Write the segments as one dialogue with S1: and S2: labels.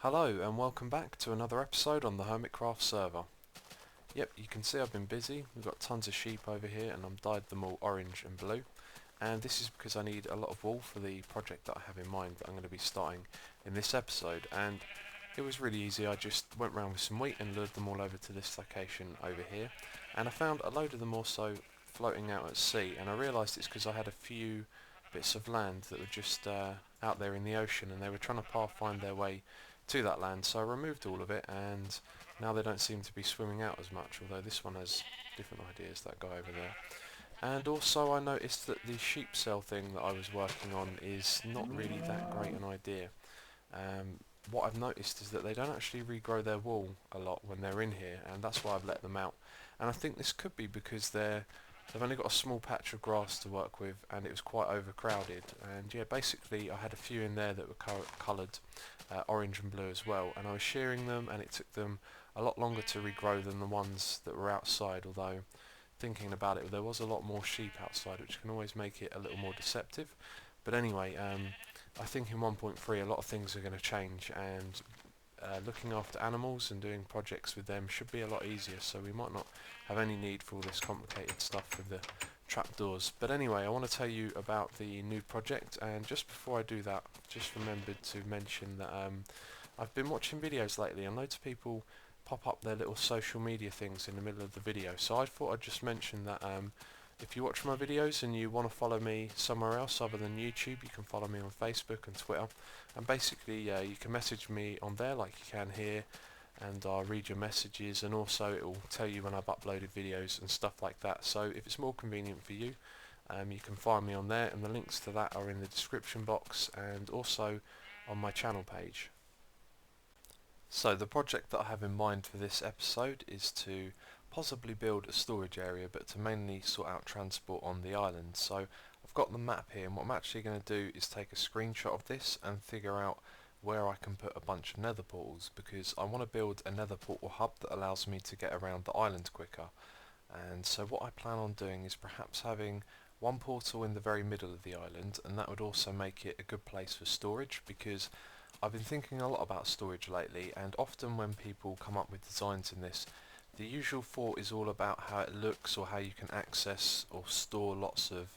S1: Hello and welcome back to another episode on the Hermitcraft server. Yep, you can see I've been busy. We've got tons of sheep over here and I've dyed them all orange and blue. And this is because I need a lot of wool for the project that I have in mind that I'm going to be starting in this episode. And it was really easy. I just went round with some wheat and lured them all over to this location over here. And I found a load of them also floating out at sea, and I realised it's because I had a few bits of land that were just out there in the ocean and they were trying to find their way to that land, so I removed all of it and now they don't seem to be swimming out as much, although this one has different ideas, that guy over there. And also I noticed that the sheep cell thing that I was working on is not really that great an idea. What I've noticed is that they don't actually regrow their wool a lot when they're in here, and that's why I've let them out. And I think this could be because they've only got a small patch of grass to work with and it was quite overcrowded. And yeah, basically I had a few in there that were coloured orange and blue as well, and I was shearing them and it took them a lot longer to regrow than the ones that were outside, although thinking about it there was a lot more sheep outside, which can always make it a little more deceptive. But anyway, I think in 1.3 a lot of things are going to change, and looking after animals and doing projects with them should be a lot easier, so we might not have any need for all this complicated stuff with the trapdoors. But anyway, I want to tell you about the new project, and just before I do that, just remembered to mention that I've been watching videos lately and loads of people pop up their little social media things in the middle of the video, so I thought I'd just mention that if you watch my videos and you want to follow me somewhere else other than YouTube, you can follow me on Facebook and Twitter, and basically you can message me on there like you can here, and I'll read your messages, and also it will tell you when I've uploaded videos and stuff like that. So if it's more convenient for you, you can find me on there, and the links to that are in the description box and also on my channel page. So the project that I have in mind for this episode is to possibly build a storage area, but to mainly sort out transport on the island. So I've got the map here, and what I'm actually going to do is take a screenshot of this and figure out where I can put a bunch of nether portals, because I want to build a nether portal hub that allows me to get around the island quicker. And so what I plan on doing is perhaps having one portal in the very middle of the island, and that would also make it a good place for storage, because I've been thinking a lot about storage lately, and often when people come up with designs in this, the usual thought is all about how it looks or how you can access or store lots of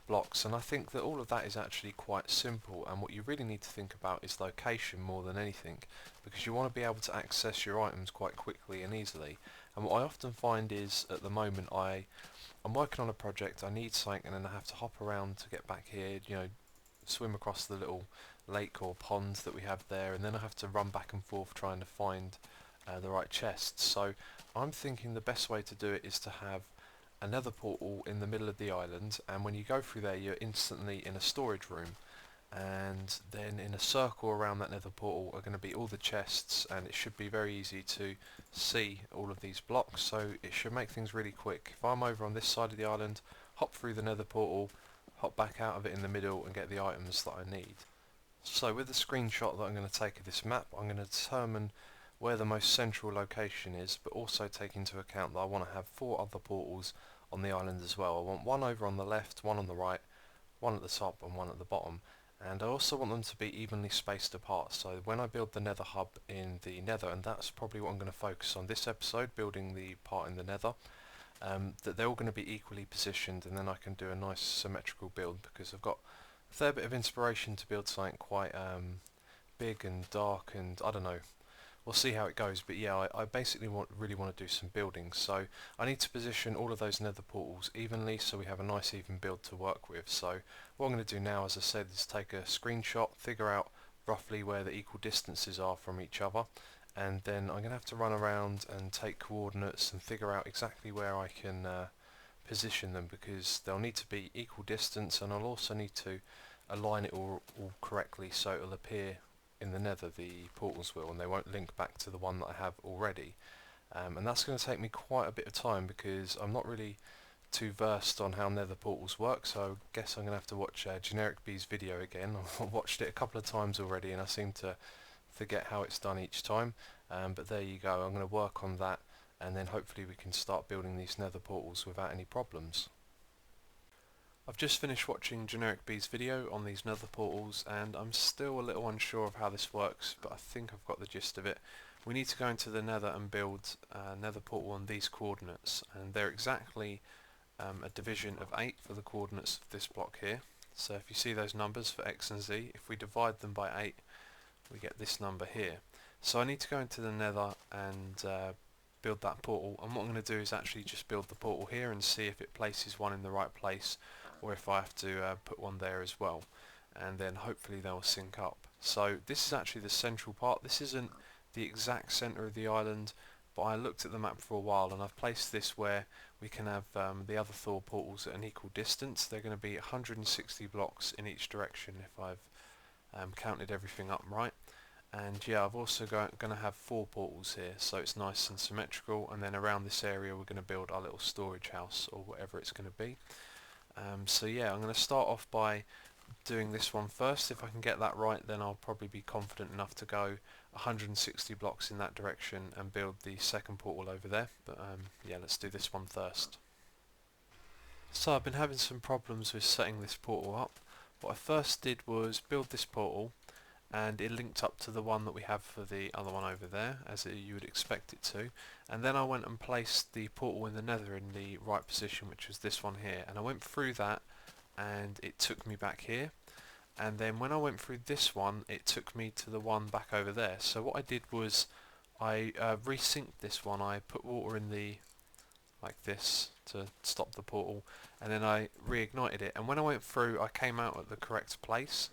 S1: blocks, and I think that all of that is actually quite simple, and what you really need to think about is location more than anything, because you want to be able to access your items quite quickly and easily. And what I often find is, at the moment, I'm working on a project, I need something, and then I have to hop around to get back here, swim across the little lake or pond that we have there, and then I have to run back and forth trying to find the right chests. So I'm thinking the best way to do it is to have a nether portal in the middle of the island, and when you go through there you're instantly in a storage room, and then in a circle around that nether portal are going to be all the chests, and it should be very easy to see all of these blocks, so it should make things really quick. If I'm over on this side of the island, hop through the nether portal, hop back out of it in the middle and get the items that I need. So with the screenshot that I'm going to take of this map, I'm going to determine where the most central location is, but also take into account that I want to have 4 other portals on the island as well. I want one over on the left, one on the right, one at the top and one at the bottom, and I also want them to be evenly spaced apart, so when I build the nether hub in the nether, and that's probably what I'm going to focus on this episode, building the part in the nether, that they're all going to be equally positioned, and then I can do a nice symmetrical build, because I've got a fair bit of inspiration to build something quite big and dark, and I don't know, we'll see how it goes. But yeah, I basically really want to do some building, so I need to position all of those nether portals evenly so we have a nice even build to work with. So what I'm going to do now, as I said, is take a screenshot, figure out roughly where the equal distances are from each other, and then I'm going to have to run around and take coordinates and figure out exactly where I can position them, because they'll need to be equal distance, and I'll also need to align it all correctly so it'll appear in the nether, the portals will, and they won't link back to the one that I have already. And that's going to take me quite a bit of time, because I'm not really too versed on how nether portals work, so I guess I'm going to have to watch Generic B's video again. I've watched it a couple of times already and I seem to forget how it's done each time, but there you go. I'm going to work on that, and then hopefully we can start building these nether portals without any problems. I've just finished watching Generic B's video on these nether portals and I'm still a little unsure of how this works, but I think I've got the gist of it. We need to go into the nether and build a nether portal on these coordinates, and they're exactly a division of 8 for the coordinates of this block here. So if you see those numbers for x and z, if we divide them by 8 we get this number here. So I need to go into the nether and build that portal, and what I'm going to do is actually just build the portal here and see if it places one in the right place or if I have to put one there as well, and then hopefully they'll sync up. So this is actually the central part. This isn't the exact centre of the island, but I looked at the map for a while and I've placed this where we can have the other Thor portals at an equal distance. They're going to be 160 blocks in each direction if I've counted everything up right. And yeah, I've also going to have 4 portals here, so it's nice and symmetrical, and then around this area we're going to build our little storage house or whatever it's going to be. So yeah, I'm going to start off by doing this one first. If I can get that right, then I'll probably be confident enough to go 160 blocks in that direction and build the second portal over there. But yeah, let's do this one first. So I've been having some problems with setting this portal up. What I first did was build this portal, and it linked up to the one that we have for the other one over there, as you would expect it to. And then I went and placed the portal in the nether in the right position, which was this one here, and I went through that and it took me back here, and then when I went through this one it took me to the one back over there. So what I did was I resynced this one. I put water in the like this to stop the portal, and then I reignited it, and when I went through I came out at the correct place.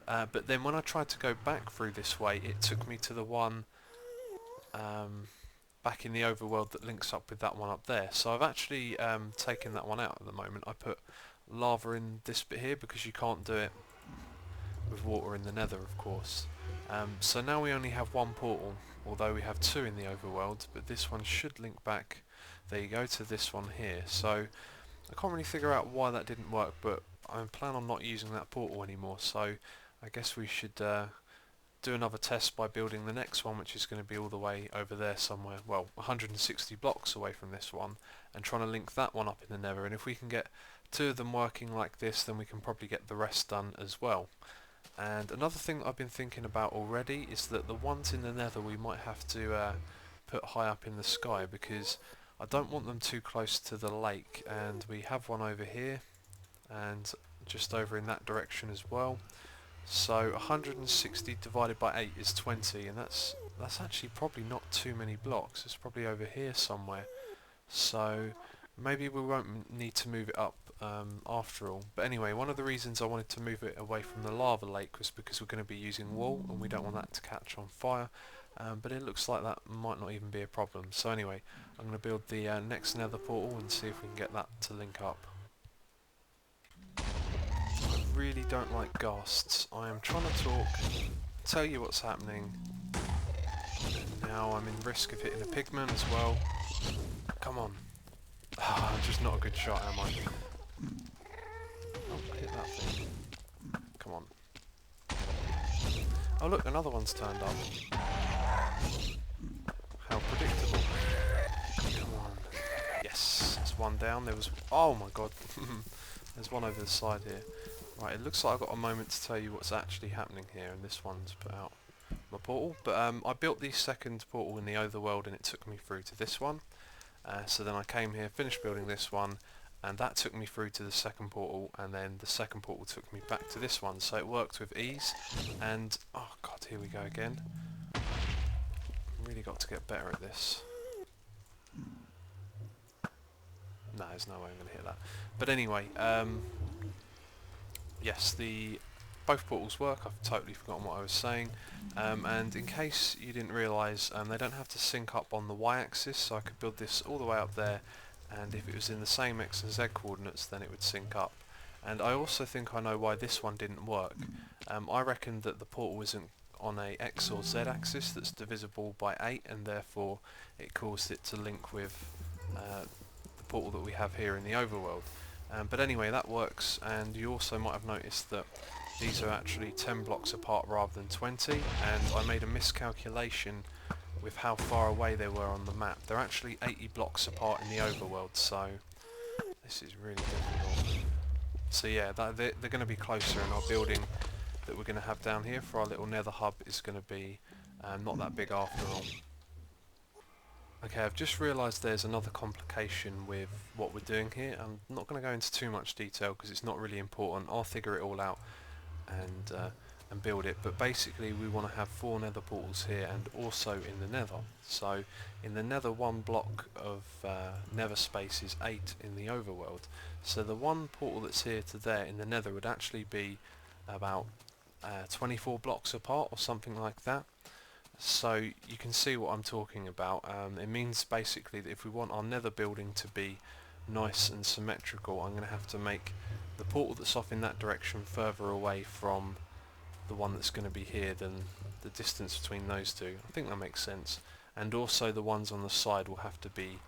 S1: But then when I tried to go back through this way, it took me to the one back in the overworld that links up with that one up there. So I've actually taken that one out at the moment. I put lava in this bit here because you can't do it with water in the nether, of course. So now we only have 1 portal, although we have 2 in the overworld, but this one should link back, there you go, to this one here. So I can't really figure out why that didn't work, but I plan on not using that portal anymore, so I guess we should do another test by building the next one, which is going to be all the way over there somewhere, well, 160 blocks away from this one, and trying to link that one up in the nether. And if we can get 2 of them working like this, then we can probably get the rest done as well. And another thing that I've been thinking about already is that the ones in the nether we might have to put high up in the sky, because I don't want them too close to the lake, and we have one over here and just over in that direction as well. So 160 divided by 8 is 20, and that's actually probably not too many blocks. It's probably over here somewhere. So maybe we won't need to move it up after all. But anyway, one of the reasons I wanted to move it away from the lava lake was because we're going to be using wool, and we don't want that to catch on fire. But it looks like that might not even be a problem. So anyway, I'm going to build the next nether portal and see if we can get that to link up. I really don't like ghasts. I am trying to talk, tell you what's happening. Now I'm in risk of hitting a pigman as well. Come on. I'm just not a good shot, am I? Oh, hit that thing. Come on. Oh look, another one's turned up. How predictable. Come on. Yes, that's one down. There was... oh my god. There's one over the side here. Right, it looks like I've got a moment to tell you what's actually happening here, and this one's put out my portal. But I built the second portal in the overworld and it took me through to this one. So then I came here, finished building this one, and that took me through to the second portal, and then the second portal took me back to this one. So it worked with ease, and oh god, here we go again. Really got to get better at this. No, there's no way I'm going to hit that. But anyway, yes, both portals work. I've totally forgotten what I was saying. And in case you didn't realise, they don't have to sync up on the y-axis, so I could build this all the way up there, and if it was in the same x and z coordinates then it would sync up. And I also think I know why this one didn't work. I reckon that the portal isn't on a x or z axis that's divisible by 8, and therefore it caused it to link with the portal that we have here in the overworld. But anyway, that works, and you also might have noticed that these are actually 10 blocks apart rather than 20, and I made a miscalculation with how far away they were on the map. They're actually 80 blocks apart in the overworld, so this is really difficult. So yeah, they're going to be closer, and our building that we're going to have down here for our little nether hub is going to be not that big after all. Okay, I've just realised there's another complication with what we're doing here. I'm not going to go into too much detail because it's not really important. I'll figure it all out and build it. But basically, we want to have 4 nether portals here and also in the nether. So in the nether, 1 block of nether space is 8 in the overworld. So the 1 portal that's here to there in the nether would actually be about 24 blocks apart or something like that. So you can see what I'm talking about. It means basically that if we want our nether building to be nice and symmetrical, I'm going to have to make the portal that's off in that direction further away from the one that's going to be here than the distance between those two. I think that makes sense. And also the ones on the side will have to be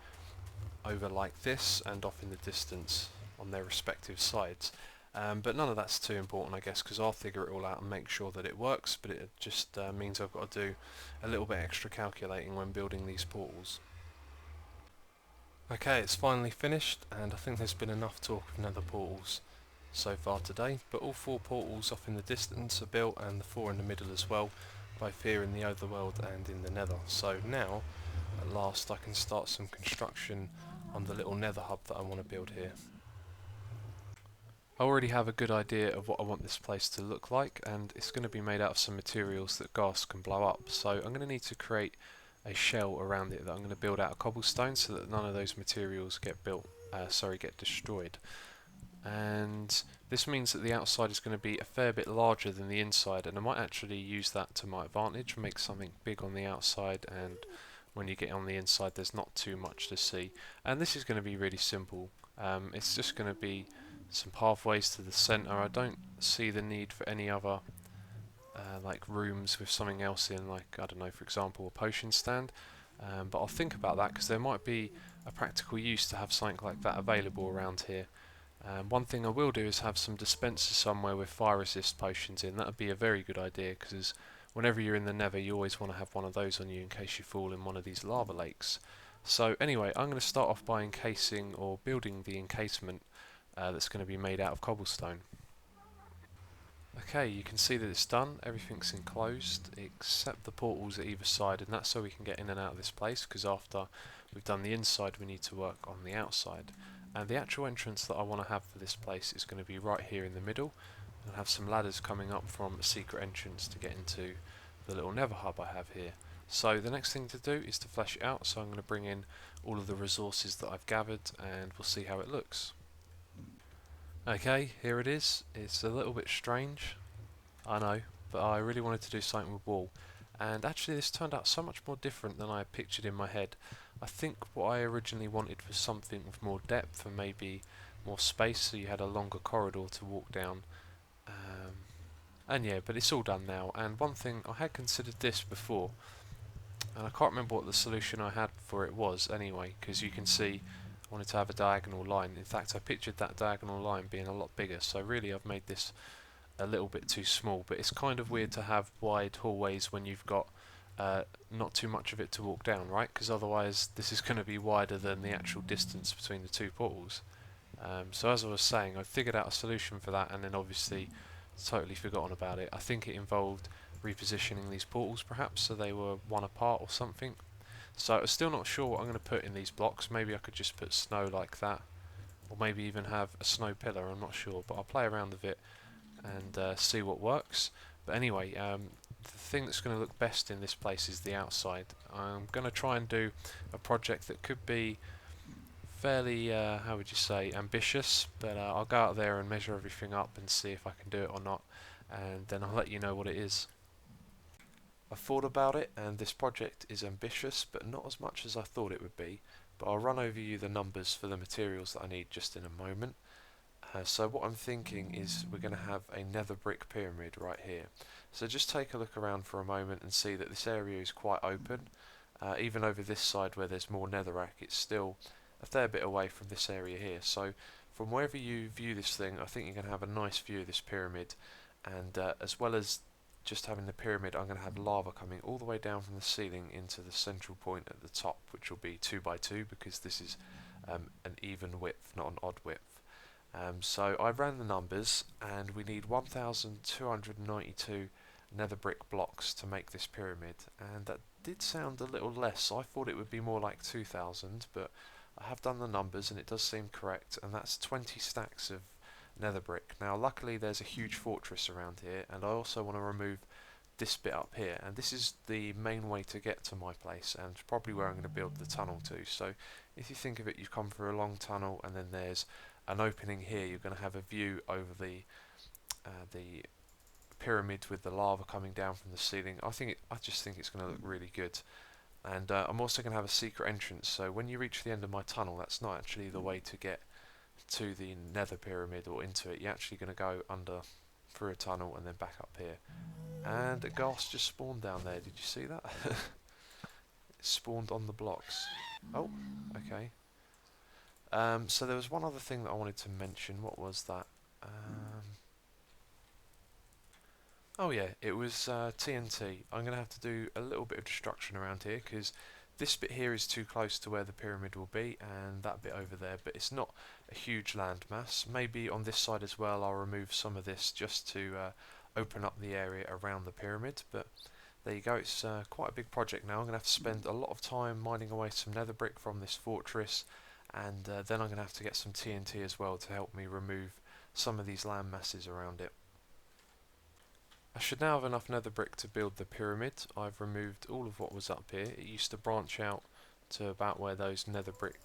S1: over like this and off in the distance on their respective sides. But none of that's too important, I guess, because I'll figure it all out and make sure that it works, but it just means I've got to do a little bit extra calculating when building these portals. Okay, it's finally finished, and I think there's been enough talk of nether portals so far today, but all 4 portals off in the distance are built, and the 4 in the middle as well, both here in the overworld and in the nether. So now, at last, I can start some construction on the little nether hub that I want to build here. I already have a good idea of what I want this place to look like, and it's going to be made out of some materials that gas can blow up. So I'm going to need to create a shell around it that I'm going to build out of cobblestone so that none of those materials get get destroyed. And this means that the outside is going to be a fair bit larger than the inside, and I might actually use that to my advantage, make something big on the outside, and when you get on the inside there's not too much to see. And this is going to be really simple. It's just going to be some pathways to the centre. I don't see the need for any other like rooms with something else in, like, I don't know, for example a potion stand, but I'll think about that because there might be a practical use to have something like that available around here. One thing I will do is have some dispensers somewhere with fire resist potions in. That would be a very good idea, because whenever you're in the nether you always want to have one of those on you in case you fall in one of these lava lakes. So anyway, I'm going to start off by encasing or building the encasement that's going to be made out of cobblestone. Okay, you can see that it's done. Everything's enclosed except the portals at either side, and that's so we can get in and out of this place, because after we've done the inside we need to work on the outside. And the actual entrance that I want to have for this place is going to be right here in the middle. I'll have some ladders coming up from a secret entrance to get into the little nether hub I have here. So the next thing to do is to flesh it out, so I'm going to bring in all of the resources that I've gathered and we'll see how it looks. Okay, here it is. It's a little bit strange, I know, but I really wanted to do something with wool, and actually this turned out so much more different than I had pictured in my head. I think what I originally wanted was something with more depth and maybe more space, so you had a longer corridor to walk down. And yeah, but it's all done now. And one thing, I had considered this before, and I can't remember what the solution I had for it was anyway, because you can see I wanted to have a diagonal line. In fact, I pictured that diagonal line being a lot bigger, so really I've made this a little bit too small. But it's kind of weird to have wide hallways when you've got not too much of it to walk down, right? Because otherwise this is going to be wider than the actual distance between the 2 portals. So as I was saying, I figured out a solution for that, and then obviously totally forgotten about it. I think it involved repositioning these portals perhaps so they were one apart or something. So I'm still not sure what I'm going to put in these blocks. Maybe I could just put snow like that, or maybe even have a snow pillar, I'm not sure, but I'll play around with it and see what works. But anyway, the thing that's going to look best in this place is the outside. I'm going to try and do a project that could be fairly, how would you say, ambitious, but I'll go out there and measure everything up and see if I can do it or not, and then I'll let you know what it is. I thought about it, and this project is ambitious, but not as much as I thought it would be, but I'll run over you the numbers for the materials that I need just in a moment. So what I'm thinking is we're going to have a nether brick pyramid right here. So just take a look around for a moment and see that this area is quite open. Even over this side where there's more netherrack, it's still a fair bit away from this area here. So from wherever you view this thing, I think you're going to have a nice view of this pyramid, and as well as just having the pyramid, I'm going to have lava coming all the way down from the ceiling into the central point at the top, which will be 2 by 2 because this is an even width, not an odd width. So I ran the numbers, and we need 1,292 nether brick blocks to make this pyramid, and that did sound a little less. I thought it would be more like 2,000, but I have done the numbers and it does seem correct, and that's 20 stacks of nether brick. Now luckily there's a huge fortress around here, and I also want to remove this bit up here, and this is the main way to get to my place, and probably where I'm going to build the tunnel to. So if you think of it, you've come through a long tunnel and then there's an opening here. You're going to have a view over the pyramid with the lava coming down from the ceiling. I just think it's going to look really good. And I'm also going to have a secret entrance, so when you reach the end of my tunnel, that's not actually the way to get to the nether pyramid or into it. You're actually going to go under through a tunnel and then back up here. And a ghast just spawned down there. Did you see that? It spawned on the blocks. Oh, okay. So there was one other thing that I wanted to mention. What was that? Oh yeah, it was TNT. I'm going to have to do a little bit of destruction around here, because this bit here is too close to where the pyramid will be, and that bit over there, but it's not a huge landmass. Maybe on this side as well I'll remove some of this just to open up the area around the pyramid, but there you go. It's quite a big project now. I'm going to have to spend a lot of time mining away some nether brick from this fortress, and then I'm going to have to get some TNT as well to help me remove some of these land masses around it. I should now have enough nether brick to build the pyramid. I've removed all of what was up here. It used to branch out to about where those netherrack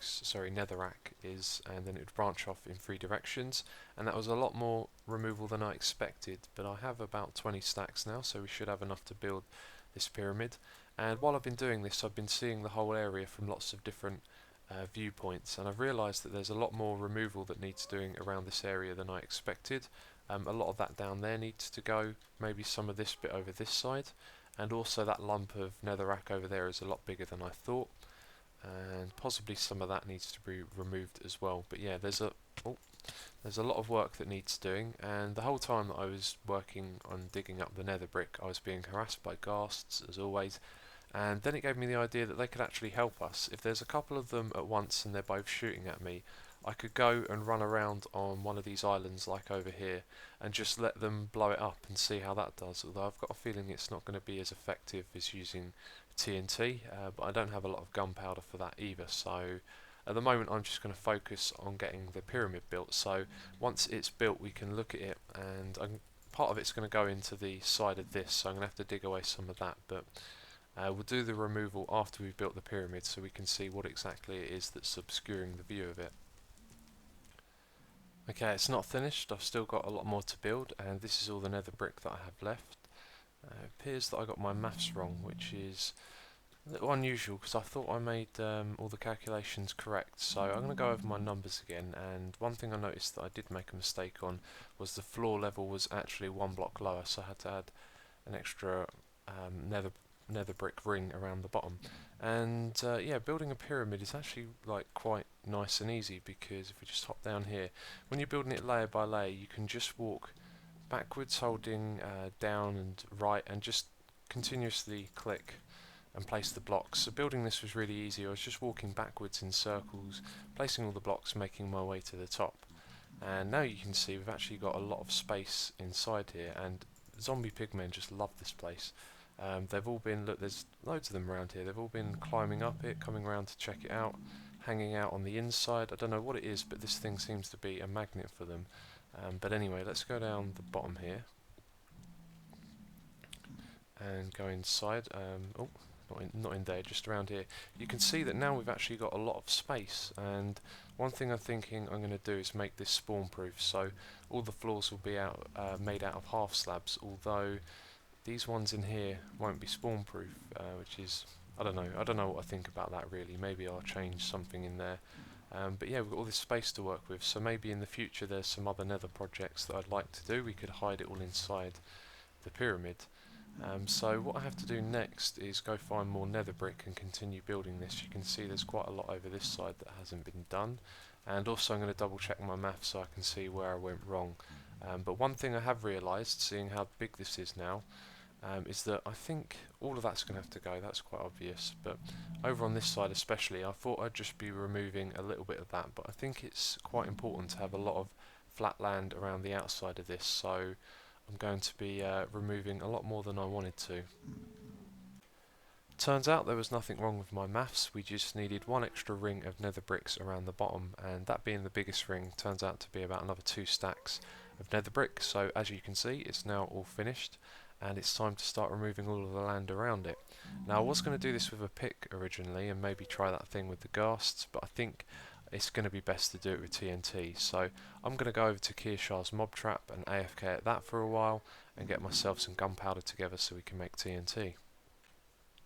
S1: is, and then it would branch off in 3 directions, and that was a lot more removal than I expected, but I have about 20 stacks now, so we should have enough to build this pyramid. And while I've been doing this, I've been seeing the whole area from lots of different viewpoints, and I've realised that there's a lot more removal that needs doing around this area than I expected. A lot of that down there needs to go, maybe some of this bit over this side, and also that lump of netherrack over there is a lot bigger than I thought, and possibly some of that needs to be removed as well. But yeah, there's a lot of work that needs doing, and the whole time that I was working on digging up the nether brick, I was being harassed by ghasts as always, and then it gave me the idea that they could actually help us. If there's a couple of them at once and they're both shooting at me, I could go and run around on one of these islands like over here and just let them blow it up and see how that does, although I've got a feeling it's not going to be as effective as using TNT, but I don't have a lot of gunpowder for that either, so at the moment I'm just going to focus on getting the pyramid built. So once it's built we can look at it, and part of it's going to go into the side of this, so I'm going to have to dig away some of that, but we'll do the removal after we've built the pyramid so we can see what exactly it is that's obscuring the view of it. Okay, it's not finished. I've still got a lot more to build, and this is all the nether brick that I have left. It appears that I got my maths wrong, which is a little unusual because I thought I made all the calculations correct. So I'm going to go over my numbers again, and one thing I noticed that I did make a mistake on was the floor level was actually 1 block lower, so I had to add an extra nether brick ring around the bottom. And yeah, building a pyramid is actually like quite nice and easy, because if we just hop down here, when you're building it layer by layer, you can just walk backwards holding down and right, and just continuously click and place the blocks. So building this was really easy. I was just walking backwards in circles, placing all the blocks, making my way to the top. And now you can see we've actually got a lot of space inside here, and zombie pigmen just love this place. They've all been, look, there's loads of them around here, they've all been climbing up it, coming around to check it out, hanging out on the inside. I don't know what it is, but this thing seems to be a magnet for them. But anyway, let's go down the bottom here and go inside. Oh, not in there, just around here. You can see that now we've actually got a lot of space, and one thing I'm thinking I'm going to do is make this spawn proof, so all the floors will be made out of half slabs, although these ones in here won't be spawn proof, which is, I don't know what I think about that really. Maybe I'll change something in there. But yeah, we've got all this space to work with, so maybe in the future there's some other nether projects that I'd like to do. We could hide it all inside the pyramid. So what I have to do next is go find more nether brick and continue building this. You can see there's quite a lot over this side that hasn't been done, and also I'm going to double check my maths so I can see where I went wrong. But one thing I have realised, seeing how big this is now, is that I think all of that's going to have to go. That's quite obvious, but over on this side especially, I thought I'd just be removing a little bit of that, but I think it's quite important to have a lot of flat land around the outside of this, so I'm going to be removing a lot more than I wanted to. Turns out there was nothing wrong with my maths, we just needed one extra ring of nether bricks around the bottom, and that being the biggest ring turns out to be about another 2 stacks of nether brick. So as you can see, it's now all finished and it's time to start removing all of the land around it. Now I was going to do this with a pick originally and maybe try that thing with the ghasts, but I think it's going to be best to do it with TNT, so I'm going to go over to Kearshar's mob trap and AFK at that for a while and get myself some gunpowder together so we can make TNT.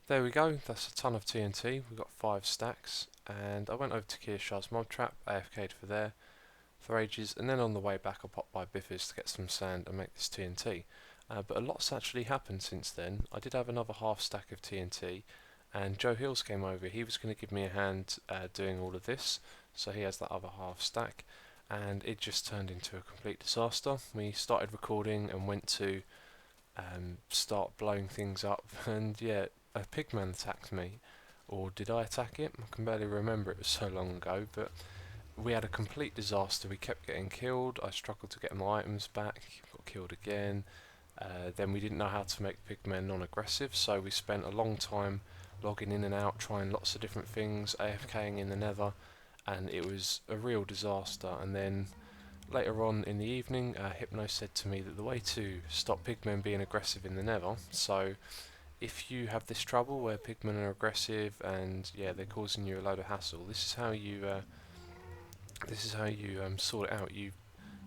S1: There we go, that's a ton of TNT, we've got 5 stacks, and I went over to Kearshar's mob trap, AFK'd for ages, and then on the way back I popped by Biffers to get some sand and make this TNT. But a lot's actually happened since then. I did have another half stack of TNT, and Joe Hills came over. He was going to give me a hand doing all of this, so he has that other half stack, and it just turned into a complete disaster. We started recording and went to start blowing things up, and yeah, a pigman attacked me, or did I attack it? I can barely remember, it was so long ago, but we had a complete disaster. We kept getting killed, I struggled to get my items back, got killed again. Then we didn't know how to make pigmen non-aggressive, so we spent a long time logging in and out, trying lots of different things, AFKing in the nether, and it was a real disaster. And then later on in the evening, Hypno said to me that the way to stop pigmen being aggressive in the nether, so if you have this trouble where pigmen are aggressive and yeah, they're causing you a load of hassle, this is how you sort it out. You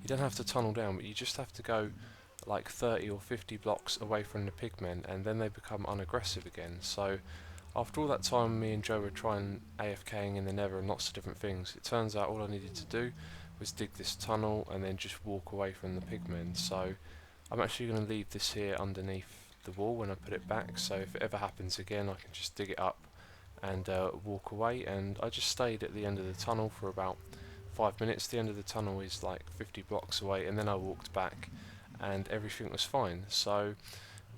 S1: don't have to tunnel down, but you just have to go like 30 or 50 blocks away from the pigmen, and then they become unaggressive again. So after all that time me and Joe were trying AFKing in the nether and lots of different things, it turns out all I needed to do was dig this tunnel and then just walk away from the pigmen. So I'm actually going to leave this here underneath the wall when I put it back, so if it ever happens again I can just dig it up and walk away. And I just stayed at the end of the tunnel for about 5 minutes. The end of the tunnel is like 50 blocks away, and then I walked back and everything was fine. So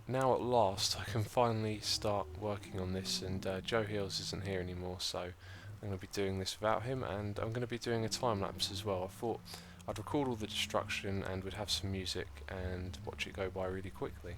S1: now at last I can finally start working on this, and Joe Heels isn't here anymore, so I'm going to be doing this without him, and I'm going to be doing a time lapse as well. I thought I'd record all the destruction and we'd have some music and watch it go by really quickly.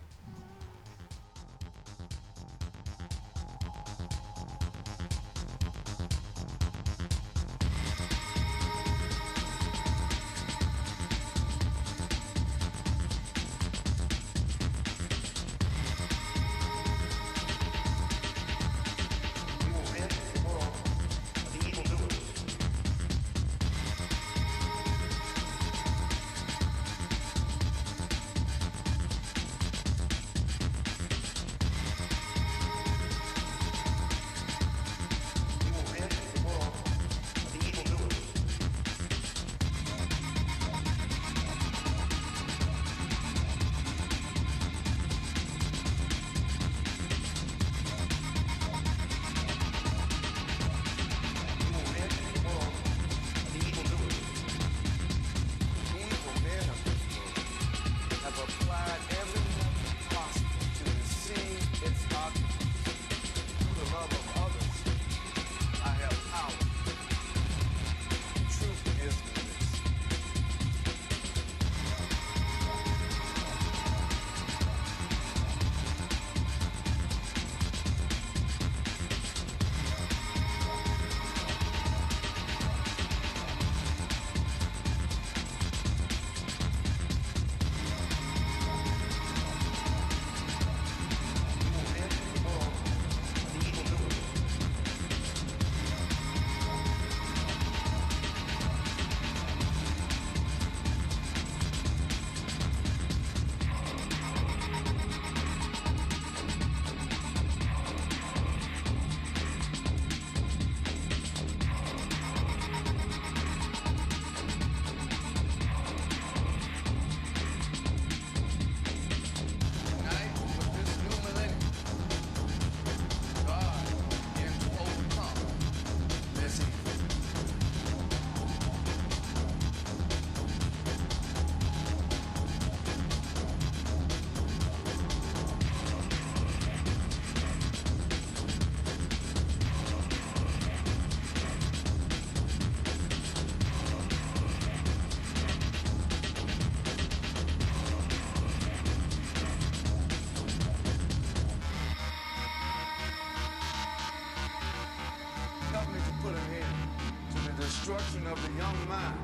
S2: destruction of the young mind.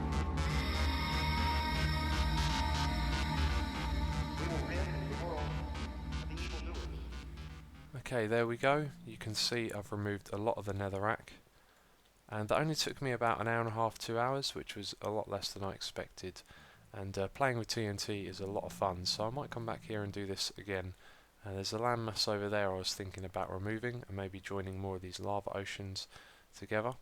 S2: We will rid the world of the evildoers.
S1: Okay, there we go. You can see I've removed a lot of the netherrack. And that only took me about an hour and a half, 2 hours, which was a lot less than I expected. And playing with TNT is a lot of fun, so I might come back here and do this again. There's a landmass over there I was thinking about removing, and maybe joining more of these lava oceans together.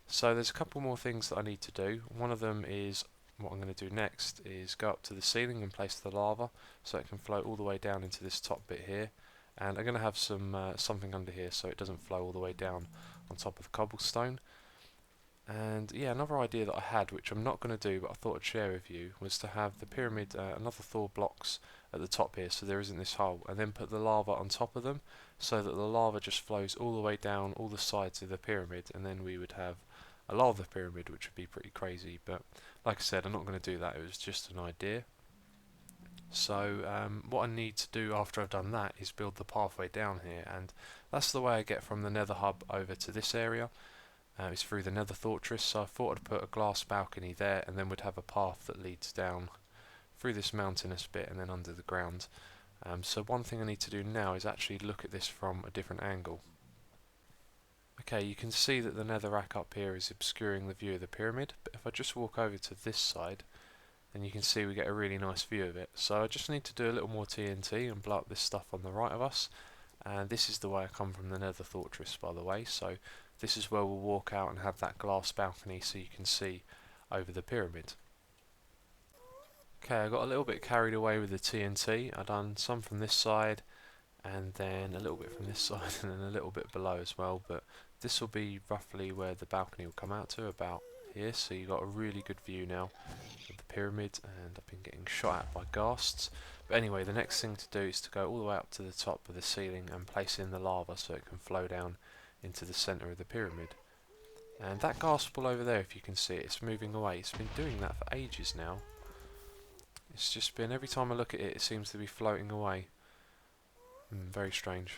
S1: So there's a couple more things that I need to do. One of them is, what I'm going to do next, is go up to the ceiling and place the lava, so it can flow all the way down into this top bit here. And I'm going to have some something under here so it doesn't flow all the way down on top of the cobblestone. And yeah, another idea that I had, which I'm not going to do but I thought I'd share with you, was to have the pyramid, another 4 blocks at the top here so there isn't this hole, and then put the lava on top of them so that the lava just flows all the way down all the sides of the pyramid, and then we would have a lava pyramid, which would be pretty crazy. But like I said, I'm not going to do that, it was just an idea. So what I need to do after I've done that is build the pathway down here, and that's the way I get from the Nether Hub over to this area. It's through the Nether Fortress, so I thought I'd put a glass balcony there, and then we'd have a path that leads down through this mountainous bit and then under the ground. So one thing I need to do now is actually look at this from a different angle. Okay, you can see that the netherrack up here is obscuring the view of the pyramid, but if I just walk over to this side, then you can see we get a really nice view of it. So I just need to do a little more TNT and blow up this stuff on the right of us. And this is the way I come from the Nether Fortress, by the way, so this is where we'll walk out and have that glass balcony so you can see over the pyramid. Okay, I got a little bit carried away with the TNT. I done some from this side, and then a little bit from this side, and then a little bit below as well, but this will be roughly where the balcony will come out to, about here, so you've got a really good view now of the pyramid. And I've been getting shot at by ghasts. But anyway, the next thing to do is to go all the way up to the top of the ceiling and place in the lava so it can flow down into the centre of the pyramid. And that ghast ball over there, if you can see it, it's moving away. It's been doing that for ages now. It's just been, every time I look at it, it seems to be floating away. Very strange.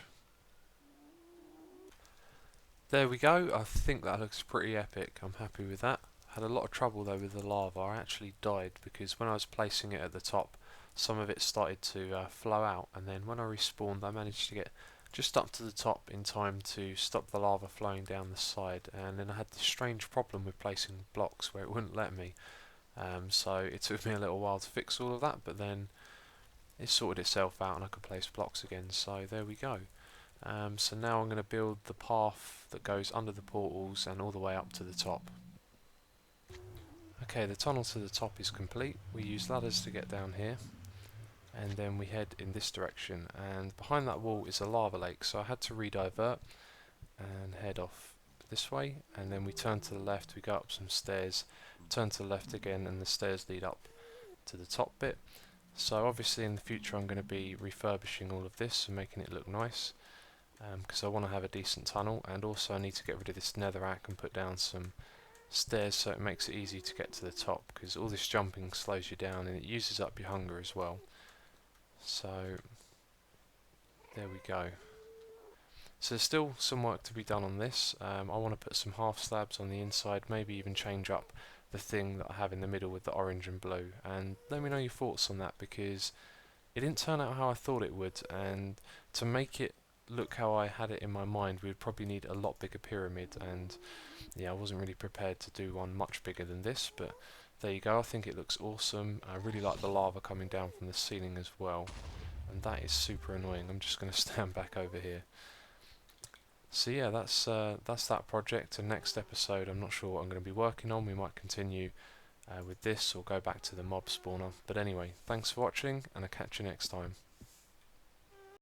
S1: There we go. I think that looks pretty epic. I'm happy with that. Had a lot of trouble though with the lava. I actually died because when I was placing it at the top, some of it started to flow out, and then when I respawned I managed to get just up to the top in time to stop the lava flowing down the side. And then I had this strange problem with placing blocks where it wouldn't let me. So it took me a little while to fix all of that, but then it sorted itself out and I could place blocks again. So there we go. So now I'm going to build the path that goes under the portals and all the way up to the top. Okay, the tunnel to the top is complete. We use ladders to get down here, and then we head in this direction, and behind that wall is a lava lake, so I had to redivert and head off this way, and then we turn to the left, we go up some stairs, turn to the left again, and the stairs lead up to the top bit. So obviously in the future I'm going to be refurbishing all of this and making it look nice, because I want to have a decent tunnel, and also I need to get rid of this netherrack and put down some stairs so it makes it easy to get to the top, because all this jumping slows you down and it uses up your hunger as well. So there we go. So there's still some work to be done on this. I want to put some half slabs on the inside, maybe even change up the thing that I have in the middle with the orange and blue, and let me know your thoughts on that, because it didn't turn out how I thought it would, and to make it look how I had it in my mind we would probably need a lot bigger pyramid, and yeah, I wasn't really prepared to do one much bigger than this, but there you go. I think it looks awesome. I really like the lava coming down from the ceiling as well, and that is super annoying. I'm just going to stand back over here. So yeah, that's that project. And next episode I'm not sure what I'm going to be working on. We might continue with this or go back to the mob spawner, but anyway, thanks for watching and I'll catch you next time.